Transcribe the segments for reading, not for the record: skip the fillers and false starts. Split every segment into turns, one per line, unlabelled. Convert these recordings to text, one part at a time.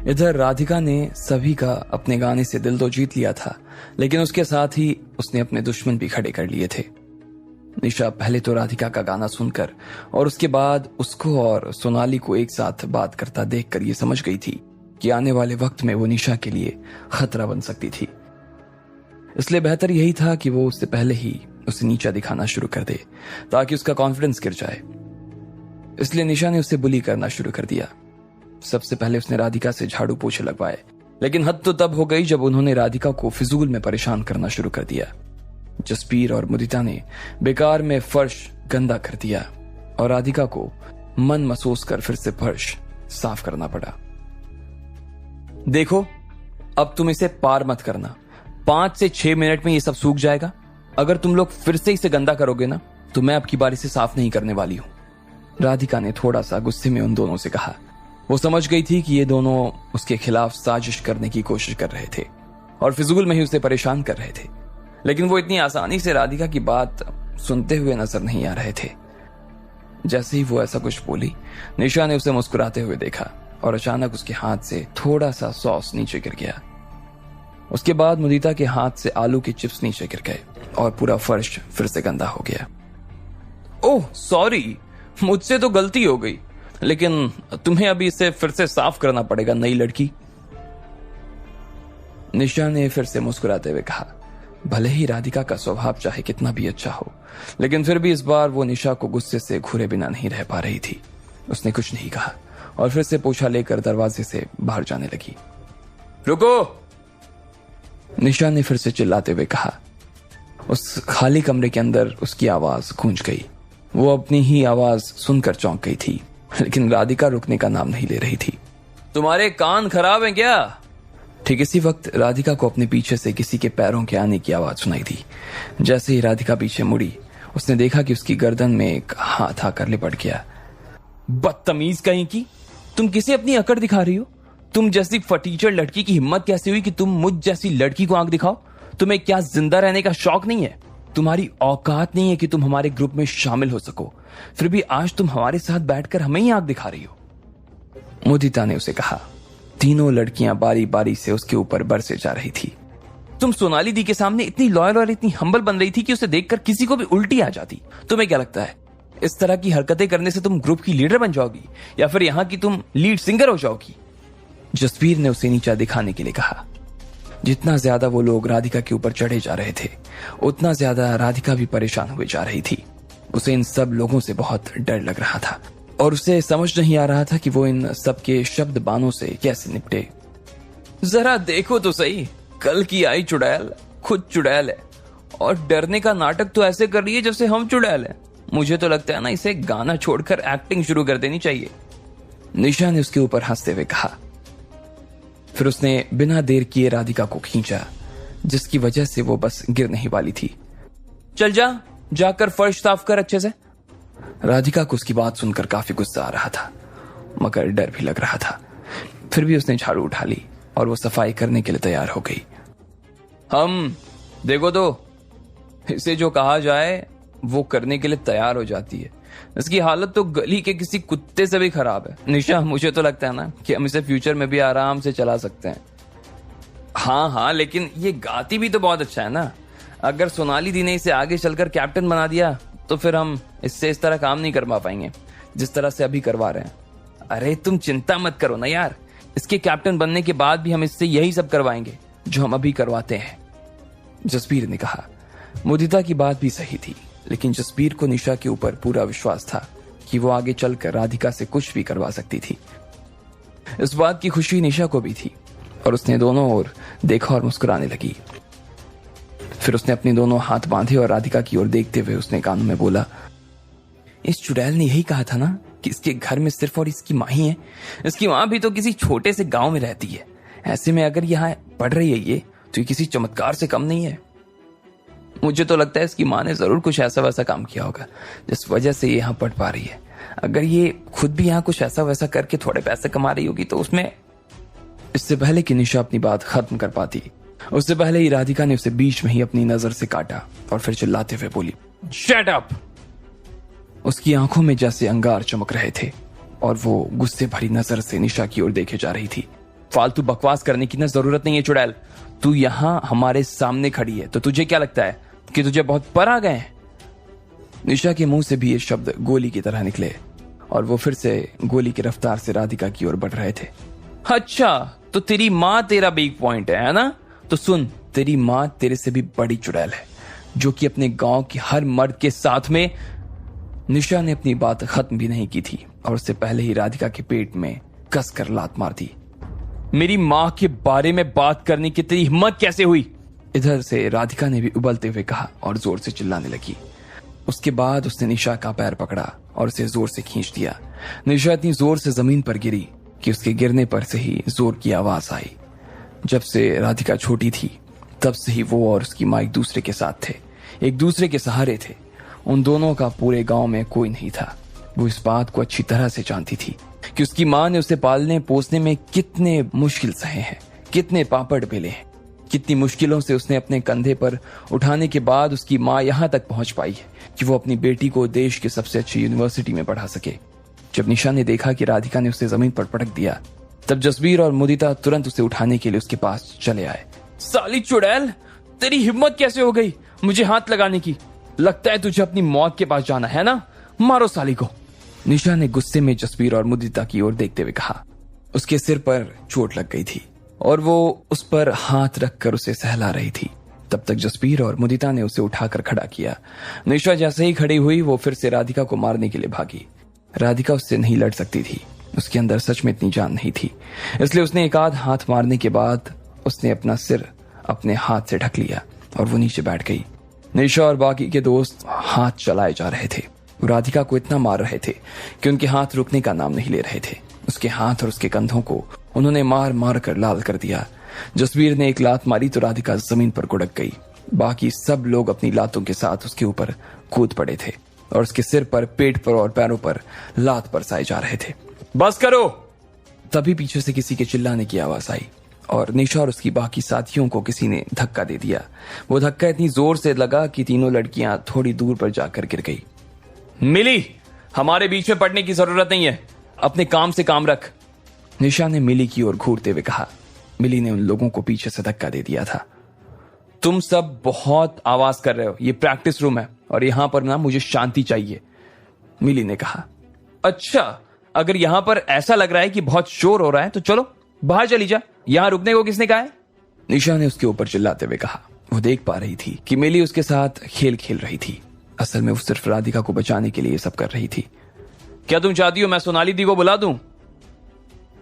इधर राधिका ने सभी का अपने गाने से दिल तो जीत लिया था, लेकिन उसके साथ ही उसने अपने दुश्मन भी खड़े कर लिए थे। निशा पहले तो राधिका का गाना सुनकर और उसके बाद उसको और सोनाली को एक साथ बात करता देखकर ये समझ गई थी कि आने वाले वक्त में वो निशा के लिए खतरा बन सकती थी। इसलिए बेहतर यही था कि वो उससे पहले ही उसे नीचा दिखाना शुरू कर दे ताकि उसका कॉन्फिडेंस गिर जाए। इसलिए निशा ने उसे बुली करना शुरू कर दिया। सबसे पहले उसने राधिका से झाड़ू पोछे लगवाए, लेकिन हद तो तब हो गई जब उन्होंने राधिका को फिजूल में परेशान करना शुरू कर दिया। जसबीर और मुदिता ने बेकार में फर्श गंदा कर दिया और राधिका को मन महसूस कर फिर से फर्श साफ करना पड़ा। देखो, अब तुम इसे पार मत करना, 5 से 6 मिनट में ये सब सूख जाएगा। अगर तुम लोग फिर से इसे गंदा करोगे ना तो मैं अब की बार इसे साफ नहीं करने वाली हूं, राधिका ने थोड़ा सा गुस्से में उन दोनों से कहा। वो समझ गई थी कि ये दोनों उसके खिलाफ साजिश करने की कोशिश कर रहे थे और फिजूल में ही उसे परेशान कर रहे थे, लेकिन वो इतनी आसानी से राधिका की बात सुनते हुए नजर नहीं आ रहे थे। जैसे ही वो ऐसा कुछ बोली, निशा ने उसे मुस्कुराते हुए देखा और अचानक उसके हाथ से थोड़ा सा सॉस नीचे गिर गया। उसके बाद मुदिता के हाथ से आलू के चिप्स नीचे गिर गए और पूरा फर्श फिर से गंदा हो गया। ओह सॉरी, मुझसे तो गलती हो गई, लेकिन तुम्हें अभी इसे फिर से साफ करना पड़ेगा नई लड़की, निशा ने फिर से मुस्कुराते हुए कहा। भले ही राधिका का स्वभाव चाहे कितना भी अच्छा हो, लेकिन फिर भी इस बार वो निशा को गुस्से से घूरे बिना नहीं रह पा रही थी। उसने कुछ नहीं कहा और फिर से पोछा लेकर दरवाजे से बाहर जाने लगी। रुको, निशा ने फिर से चिल्लाते हुए कहा। उस खाली कमरे के अंदर उसकी आवाज गूंज गई। वो अपनी ही आवाज सुनकर चौंक गई थी, लेकिन राधिका रुकने का नाम नहीं ले रही थी। तुम्हारे कान खराब हैं क्या? ठीक इसी वक्त राधिका को अपने पीछे से किसी के पैरों के आने की आवाज सुनाई दी। जैसे ही राधिका पीछे मुड़ी, उसने देखा कि उसकी गर्दन में एक हाथ आकर लिपट गया। बदतमीज कहीं की, तुम किसे अपनी अकड़ दिखा रही हो? तुम जैसी फटीचर लड़की की हिम्मत कैसे हुई कि तुम मुझ जैसी लड़की को आंख दिखाओ? तुम्हें क्या जिंदा रहने का शौक नहीं है? तुम्हारी औकात नहीं है कि तुम हमारे ग्रुप में शामिल हो सको, फिर भी आज तुम हमारे साथ बैठकर हमें ही आंख दिखा रही हो, मुदिता ने उसे कहा। तीनों लड़कियां बारी बारी से उसके ऊपर बरसे जा रही थी। तुम सोनाली दी के सामने इतनी लॉयल और इतनी हम्बल बन रही थी कि उसे देखकर किसी को भी उल्टी आ जाती। तुम्हें क्या लगता है इस तरह की हरकतें करने से तुम ग्रुप की लीडर बन जाओगी या फिर यहां की तुम लीड सिंगर हो जाओगी? जसबीर ने उसे नीचा दिखाने के लिए कहा। जितना ज्यादा वो लोग राधिका के ऊपर चढ़े जा रहे थे, उतना ज्यादा राधिका भी परेशान हुए जा रही थी। उसे इन सब लोगों से बहुत डर लग रहा था और उसे समझ नहीं आ रहा था कि वो इन सब के शब्द बानों से कैसे निपटे। जरा देखो तो सही, कल की आई चुड़ैल खुद चुड़ैल है और डरने का नाटक तो ऐसे कर रही है जैसे हम चुड़ैल हैं। मुझे तो लगता है ना, इसे गाना छोड़कर एक्टिंग शुरू कर देनी चाहिए, निशा ने उसके ऊपर हंसते हुए कहा। फिर उसने बिना देर किए राधिका को खींचा, जिसकी वजह से वो बस गिर नहीं वाली थी। चल जा, जाकर फर्श साफ कर अच्छे से। राधिका को उसकी बात सुनकर काफी गुस्सा आ रहा था, मगर डर भी लग रहा था। फिर भी उसने झाड़ू उठा ली और वो सफाई करने के लिए तैयार हो गई। हम देखो तो, इसे जो कहा जाए वो करने के लिए तैयार हो जाती है। इसकी हालत तो गली के किसी कुत्ते से भी खराब है। निशा, मुझे तो लगता है ना कि हम इसे फ्यूचर में भी आराम से चला सकते हैं। हाँ, लेकिन ये गाती भी तो बहुत अच्छा है ना। अगर सोनाली दी ने इसे आगे चलकर कैप्टन बना दिया तो फिर हम इससे इस तरह काम नहीं करवा पाएंगे जिस तरह से अभी करवा रहे हैं। अरे तुम चिंता मत करो ना यार, इसके कैप्टन बनने के बाद भी हम इससे यही सब करवाएंगे जो हम अभी करवाते हैं, जसबीर ने कहा। मुदिता की बात भी सही थी, लेकिन जसबीर को निशा के ऊपर पूरा विश्वास था कि वो आगे चलकर राधिका से कुछ भी करवा सकती थी। इस बात की खुशी निशा को भी थी और उसने दोनों ओर देखा और मुस्कुराने लगी। फिर उसने अपने दोनों हाथ बांधे और राधिका की ओर देखते हुए उसने कानों में बोला, इस चुड़ैल ने यही कहा था ना कि इसके घर में सिर्फ और इसकी माँ ही है। इसकी माँ भी तो किसी छोटे से गांव में रहती है। ऐसे में अगर यहाँ पढ़ रही है ये, तो ये किसी चमत्कार से कम नहीं है। मुझे तो लगता है इसकी माँ ने जरूर कुछ ऐसा वैसा काम किया होगा जिस वजह से ये यहाँ पढ़ पा रही है। अगर ये खुद भी यहाँ कुछ ऐसा वैसा करके थोड़े पैसे कमा रही होगी तो उसमें। इससे पहले कि निशा अपनी बात खत्म कर पाती, उससे पहले ही राधिका ने उसे बीच में ही अपनी नजर से काटा और फिर चिल्लाते हुए बोली, शट अप। उसकी आंखों में जैसे अंगार चमक रहे थे और वो गुस्से भरी नजर से निशा की ओर देखे जा रही थी। फालतू बकवास करने की ना जरूरत नहीं है चुड़ैल। तू यहाँ हमारे सामने खड़ी है तो तुझे क्या लगता है कि तुझे बहुत पर आ गए हैं? निशा के मुंह से भी ये शब्द गोली की तरह निकले और वो फिर से गोली की रफ्तार से राधिका की ओर बढ़ रहे थे। अच्छा, तो तेरी माँ तेरा वीक पॉइंट है ना? तो सुन, तेरी माँ तेरे से भी बड़ी चुड़ैल है जो कि अपने गांव की हर मर्द के साथ में। निशा ने अपनी बात खत्म भी नहीं की थी और उससे पहले ही राधिका के पेट में कसकर लात मार दी। मेरी माँ के बारे में बात करने की तेरी हिम्मत कैसे हुई? इधर से राधिका ने भी उबलते हुए कहा और जोर से चिल्लाने लगी। उसके बाद उसने निशा का पैर पकड़ा और उसे जोर से खींच दिया। निशा इतनी जोर से जमीन पर गिरी कि उसके गिरने पर से ही जोर की आवाज आई। जब से राधिका छोटी थी तब से ही वो और उसकी माँ एक दूसरे के साथ थे, एक दूसरे के सहारे थे। उन दोनों का पूरे गांव में कोई नहीं था। वो इस बात को अच्छी तरह से जानती थी कि उसकी माँ ने उसे पालने पोसने में कितने मुश्किल सहे हैं, कितने पापड़ बेले हैं, कितनी मुश्किलों से उसने अपने कंधे पर उठाने के बाद उसकी माँ यहाँ तक पहुंच पाई है कि वो अपनी बेटी को देश की सबसे अच्छी यूनिवर्सिटी में पढ़ा सके। जब निशा ने देखा कि राधिका ने उसे जमीन पर पटक दिया तब जसबीर और मुदिता तुरंत उसे उठाने के लिए उसके पास चले आए। साली चुड़ैल, तेरी हिम्मत कैसे हो गई मुझे हाथ लगाने की? लगता है तुझे अपनी मौत के पास जाना है ना? मारो साली को। निशा ने गुस्से में जसबीर और मुदिता की ओर देखते हुए कहा। उसके सिर पर चोट लग गई थी और वो उस पर हाथ रखकर उसे सहला रही थी। तब तक जसबीर और मुदिता ने उसे उठाकर खड़ा किया। निशा जैसे ही खड़ी हुई वो फिर से राधिका को मारने के लिए भागी। राधिका उससे नहीं लड़ सकती थी, उसके अंदर सच में इतनी जान नहीं थी, इसलिए उसने एक आध हाथ मारने के बाद उसने अपना सिर अपने हाथ से ढक लिया और वो नीचे बैठ गई। निशा और बाकी के दोस्त हाथ चलाए जा रहे थे। वो राधिका को इतना मार रहे थे कि उनके हाथ रुकने का नाम नहीं ले रहे थे। उसके हाथ और उसके कंधों को उन्होंने मार मार कर लाल कर दिया। जसबीर ने एक लात मारी तो राधिका जमीन पर गुड़क गई। बाकी सब लोग अपनी लातों के साथ उसके ऊपर कूद पड़े थे और उसके सिर पर, पेट पर और पैरों पर लात बरसाए जा रहे थे। बस करो! तभी पीछे से किसी के चिल्लाने की आवाज आई और निशा और उसकी बाकी साथियों को किसी ने धक्का दे दिया। वो धक्का इतनी जोर से लगा कि तीनों लड़कियां थोड़ी दूर पर जाकर गिर गई। मिली, हमारे बीच में पड़ने की जरूरत नहीं है, अपने काम से काम रख, निशा ने मिली की ओर घूरते हुए कहा। मिली ने उन लोगों को पीछे से धक्का दे दिया था। तुम सब बहुत आवाज कर रहे हो, ये प्रैक्टिस रूम है और यहां पर ना मुझे शांति चाहिए, मिली ने कहा। अच्छा, अगर यहां पर ऐसा लग रहा है कि बहुत शोर हो रहा है तो चलो बाहर चली जा, यहां रुकने को किसने कहा है? निशा ने उसके ऊपर चिल्लाते हुए कहा। वो देख पा रही थी कि मिली उसके साथ खेल खेल रही थी। असल में वो सिर्फ राधिका को बचाने के लिए ये सब कर रही थी। क्या तुम चाहती हो मैं सोनाली दी को बुला दूं?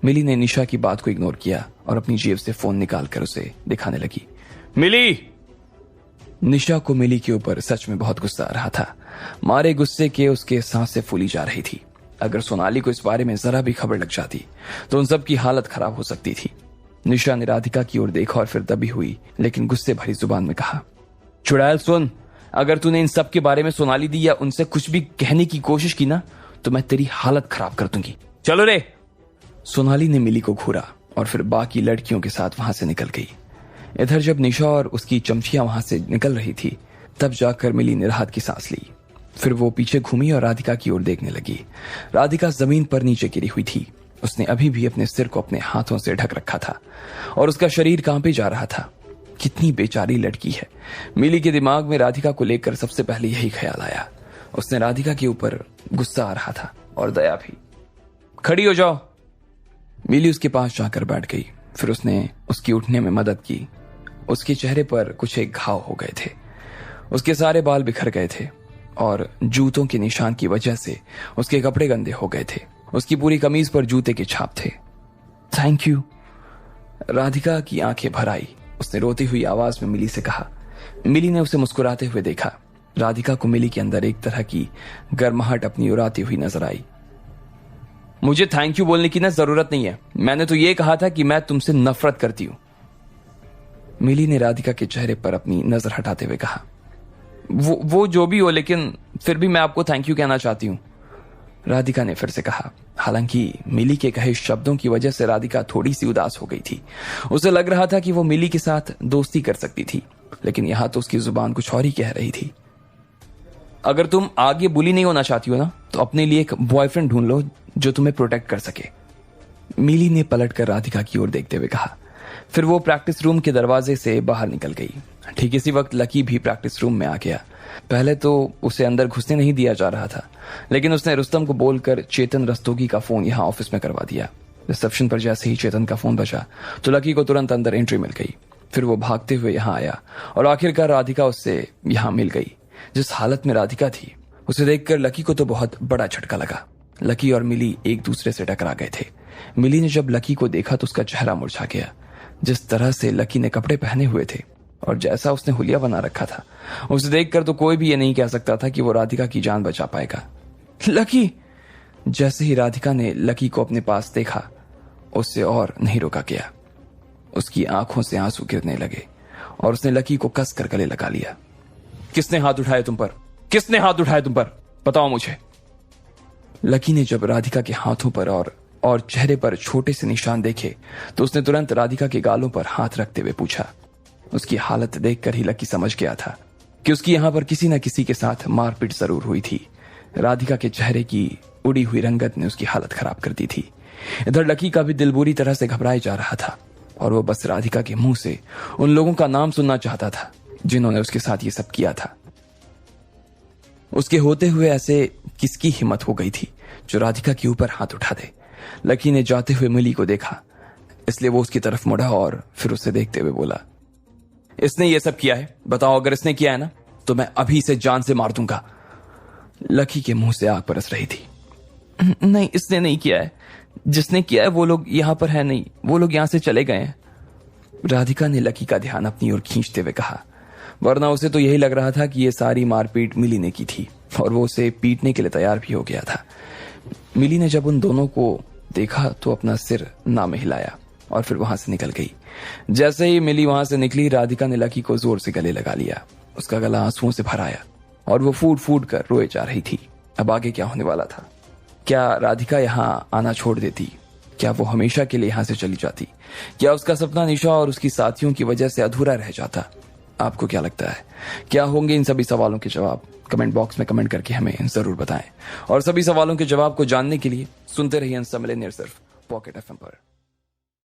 मिली ने निशा की बात को इग्नोर किया और अपनी जेब से फोन निकालकर उसे दिखाने लगी। मिली! निशा को मिली के ऊपर सच में बहुत गुस्सा आ रहा था। मारे गुस्से के उसके सांसें फूली जा रही थी। अगर सोनाली को इस बारे में जरा भी खबर लग जाती तो उन सब की हालत खराब हो सकती थी। निशा ने राधिका की ओर देखा और फिर दबी हुई लेकिन गुस्से भरी जुबान में कहा, चुड़ैल सुन, अगर तूने इन सब के बारे में सोनाली दी या उनसे कुछ भी कहने की कोशिश की ना तो मैं तेरी हालत खराब कर दूंगी। चलो रे! सोनाली ने मिली को घूरा और फिर बाकी लड़कियों के साथ वहां से निकल गई। इधर जब निशा और उसकी चमचियां वहां से निकल रही थी तब जाकर मिली ने राहत की सांस ली। फिर वो पीछे घूमी और राधिका की ओर देखने लगी। राधिका जमीन पर नीचे गिरी हुई थी। उसने अभी भी अपने सिर को अपने हाथों से ढक रखा था और उसका शरीर कांपे जा रहा था। कितनी बेचारी लड़की है। मिली के दिमाग में राधिका को लेकर सबसे पहले यही ख्याल आया। उसने राधिका के ऊपर गुस्सा आ रहा था और दया भी। खड़ी हो जाओ। मिली उसके पास जाकर बैठ गई। फिर उसने उसकी उठने में मदद की। उसके चेहरे पर कुछ एक घाव हो गए थे। उसके सारे बाल बिखर गए थे और जूतों के निशान की वजह से उसके कपड़े गंदे हो गए थे। उसकी पूरी कमीज पर जूते के छाप थे। Thank you. राधिका की आंखें भर आई। उसने रोती हुई आवाज में मिली से कहा। मिली ने उसे मुस्कुराते हुए देखा। राधिका को मिली के अंदर एक तरह की गर्माहट अपनी ओर आती हुई नजर आई। मुझे थैंक यू बोलने की ना जरूरत नहीं है, मैंने तो ये कहा था कि मैं तुमसे नफरत करती हूं। मिली ने राधिका के चेहरे पर अपनी नजर हटाते हुए कहा। वो जो भी हो, लेकिन फिर भी मैं आपको थैंक यू कहना चाहती हूं, राधिका ने फिर से कहा। हालांकि मिली के कहे शब्दों की वजह से राधिका थोड़ी सी उदास हो गई थी। उसे लग रहा था कि वो मिली के साथ दोस्ती कर सकती थी, लेकिन यहां तो उसकी जुबान कुछ और ही कह रही थी। अगर तुम आगे बुली नहीं होना चाहती हो ना तो अपने लिए एक बॉयफ्रेंड ढूंढ लो जो तुम्हें प्रोटेक्ट कर सके। मिली ने पलटकर राधिका की ओर देखते हुए कहा। फिर वो प्रैक्टिस रूम के दरवाजे से बाहर निकल गई। ठीक इसी वक्त लकी भी प्रैक्टिस रूम में आ गया। पहले तो उसे अंदर घुसने नहीं दिया जा रहा था, लेकिन उसने रुस्तम को बोलकर चेतन रस्तोगी का फोन यहाँ ऑफिस में करवा दिया। रिसेप्शन पर जैसे ही चेतन का फोन बजा तो लकी को तुरंत अंदर एंट्री मिल गई। फिर वो भागते हुए यहाँ आया और आखिरकार राधिका उससे यहाँ मिल गई। जिस हालत में राधिका थी उसे देखकर लकी को तो बहुत बड़ा झटका लगा। लकी और मिली एक दूसरे से टकरा गए थे। मिली ने जब लकी को देखा तो उसका चेहरा मुरझा गया। जिस तरह से लकी ने कपड़े पहने हुए थे और जैसा उसने हुलिया बना रखा था, उसे देखकर तो कोई भी ये नहीं कह सकता था कि वो राधिका की जान बचा पाएगा। लकी! जैसे ही राधिका ने लकी को अपने पास देखा, उससे और नहीं रोका गया। उसकी आंखों से आंसू गिरने लगे और उसने लकी को कस कर गले लगा लिया। किसने हाथ उठाए तुम पर? किसने हाथ उठाए तुम पर? बताओ मुझे। लकी ने जब राधिका के हाथों पर और चेहरे पर छोटे से निशान देखे तो उसने तुरंत राधिका के गालों पर हाथ रखते हुए पूछा। उसकी हालत देखकर ही लकी समझ गया था कि उसकी यहां पर किसी न किसी के साथ मारपीट जरूर हुई थी। राधिका के चेहरे की उड़ी हुई रंगत ने उसकी हालत खराब कर दी थी। इधर लकी का भी दिल बुरी तरह से घबराए जा रहा था और वो बस राधिका के मुंह से उन लोगों का नाम सुनना चाहता था जिन्होंने उसके साथ ये सब किया था। उसके होते हुए ऐसे किसकी हिम्मत हो गई थी जो राधिका के ऊपर हाथ उठा दे। लकी ने जाते हुए मिली को देखा, इसलिए वो उसकी तरफ मुड़ा और फिर उसे देखते हुए बोला, इसने ये सब किया है? बताओ, अगर इसने किया है ना तो मैं अभी इसे जान से मार दूंगा। लकी के मुंह से आग बरस रही थी। नहीं, इसने नहीं किया है। जिसने किया है वो लोग यहां पर है नहीं, वो लोग यहां से चले गए हैं। राधिका ने लकी का ध्यान अपनी ओर खींचते हुए कहा, वरना उसे तो यही लग रहा था कि ये सारी मारपीट मिली ने की थी और वो उसे पीटने के लिए तैयार भी हो गया था। मिली ने जब उन दोनों को देखा तो अपना सिर ना में हिलाया और फिर वहां से निकल गई। जैसे ही मिली वहां से निकली, राधिका ने लकी को जोर से गले लगा लिया। उसका गला आंसुओं से भर आया और वो फूट फूट कर रोए जा रही थी। अब आगे क्या होने वाला था? क्या राधिका यहाँ आना छोड़ देती? क्या वो हमेशा के लिए यहां से चली जाती? क्या उसका सपना निशा और उसकी साथियों की वजह से अधूरा रह जाता? आपको क्या लगता है, क्या होंगे इन सभी सवालों के जवाब? कमेंट बॉक्स में कमेंट करके हमें जरूर बताएं और सभी सवालों के जवाब को जानने के लिए सुनते रहिए सिर्फ पॉकेट एफएम पर।